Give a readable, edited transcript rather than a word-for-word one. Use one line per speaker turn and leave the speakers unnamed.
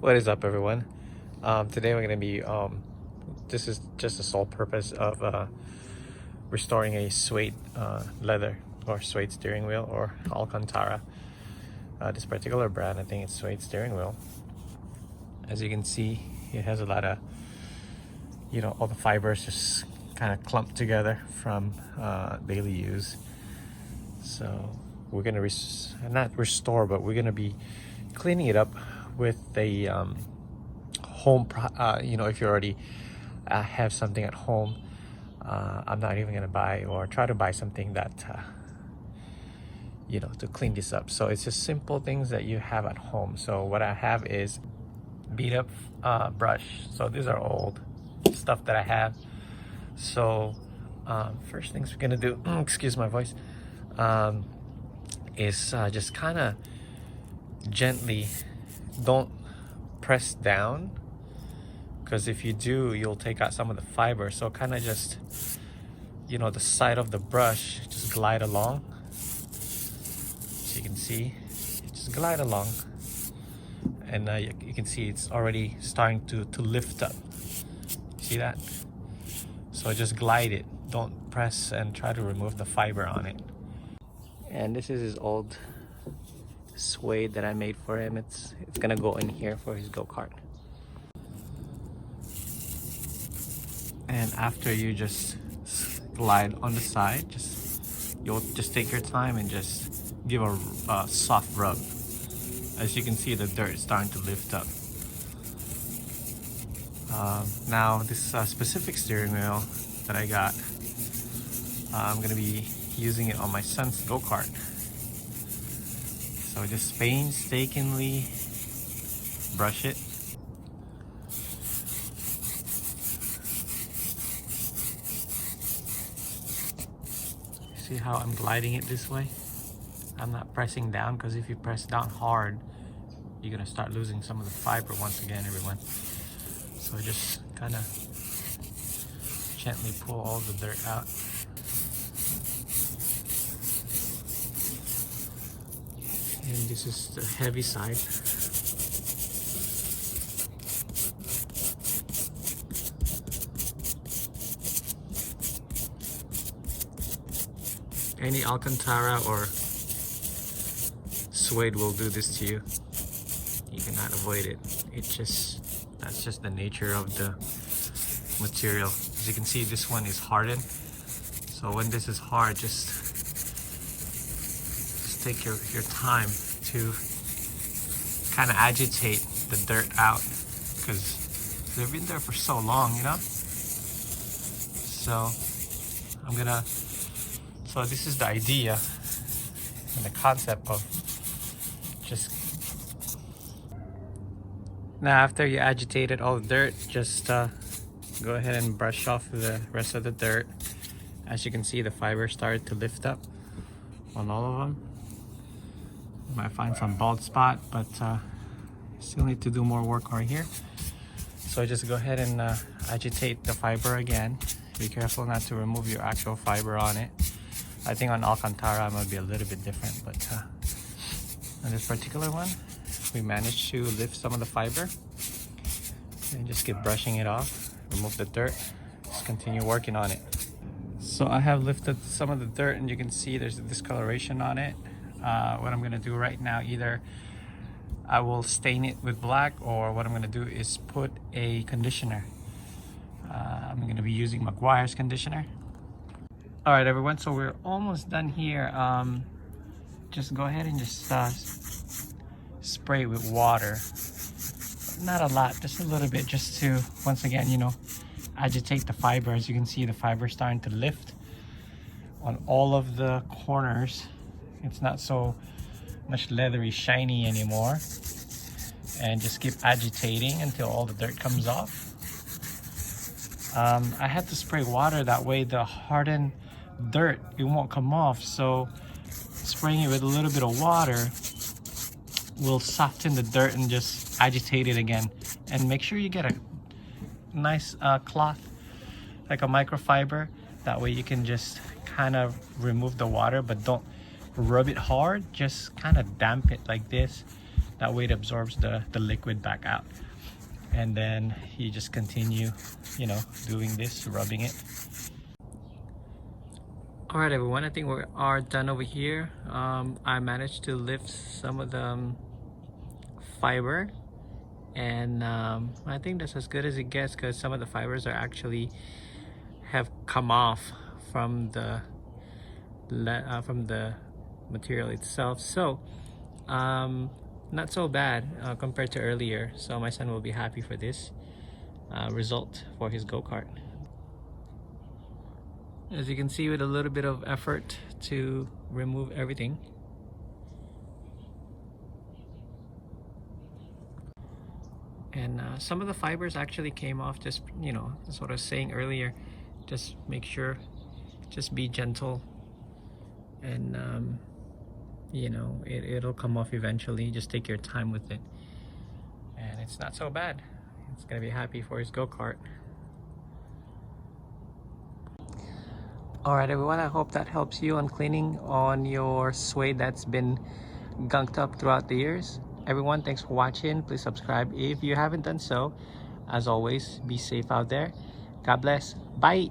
What is up, everyone? Today we're gonna be this is just the sole purpose of restoring a suede leather or suede steering wheel, or Alcantara. This particular brand, I think it's suede steering wheel. As you can see, it has a lot of, all the fibers just kind of clumped together from daily use. So we're gonna not restore, but we're gonna be cleaning it up with a home if you already have something at home. I'm not even gonna buy or try to buy something that to clean this up. So it's just simple things that you have at home. So what I have is beat up brush. So these are old stuff that I have. So first things we're gonna do excuse my voice, is just kind of gently, don't press down, because if you do, you'll take out some of the fiber. So kind of just, the side of the brush, just glide along. So you can see, just glide along, and you can see it's already starting to lift up. See that? So just glide it, don't press and try to remove the fiber on it. And this is his old suede that I made for him. It's gonna go in here for his go-kart. And after you just glide on the side, you'll just take your time and just give a soft rub. As you can see, the dirt is starting to lift up. Now this specific steering wheel that I got, I'm gonna be using it on my son's go-kart. So just painstakingly brush it. See how I'm gliding it this way? I'm not pressing down, because if you press down hard, you're gonna start losing some of the fiber once again, everyone. So just kind of gently pull all the dirt out. And this is the heavy side. Any Alcantara or suede will do this to you. You cannot avoid it. That's just the nature of the material. As you can see, this one is hardened. So when this is hard, just take your time to kind of agitate the dirt out, because they've been there for so long, So so this is the idea and the concept of just, now after you agitated all the dirt, just go ahead and brush off the rest of the dirt. As you can see, the fiber started to lift up on all of them. You might find some bald spot, but still need to do more work right here. So just go ahead and agitate the fiber again. Be careful not to remove your actual fiber on it. I think on Alcantara it might be a little bit different, but on this particular one, we managed to lift some of the fiber. And just keep brushing it off, remove the dirt, just continue working on it. So I have lifted some of the dirt, and you can see there's a discoloration on it. What I'm gonna do right now, either I will stain it with black, or what I'm gonna do is put a conditioner. I'm gonna be using mcguire's conditioner. All right, everyone, so we're almost done here. Just go ahead and just spray it with water. Not a lot, just a little bit, just to, once again, agitate the fiber. As you can see, the fiber starting to lift on all of the corners. It's not so much leathery shiny anymore. And just keep agitating until all the dirt comes off. I had to spray water, that way the hardened dirt, it won't come off. So spraying it with a little bit of water will soften the dirt and just agitate it again. And make sure you get a nice cloth, like a microfiber. That way you can just kind of remove the water, but don't rub it hard. Just kind of damp it like this, That way it absorbs the liquid back out. And then you just continue, you know, doing this, rubbing it. All right, everyone, I think we are done over here. I managed to lift some of the fiber, and I think that's as good as it gets, because some of the fibers are actually have come off from the material itself. So not so bad compared to earlier. So my son will be happy for this result for his go-kart. As you can see, with a little bit of effort to remove everything. And some of the fibers actually came off, just, you know, that's what I was saying earlier. Just make sure, just be gentle, and you know, it'll come off eventually. Just take your time with it, and it's not so bad. It's gonna be happy for his go-kart. All right, everyone, I hope that helps you on cleaning on your Suede that's been gunked up throughout the years. Everyone, thanks for watching. Please subscribe if you haven't done so. As always, be safe out there. God bless. Bye.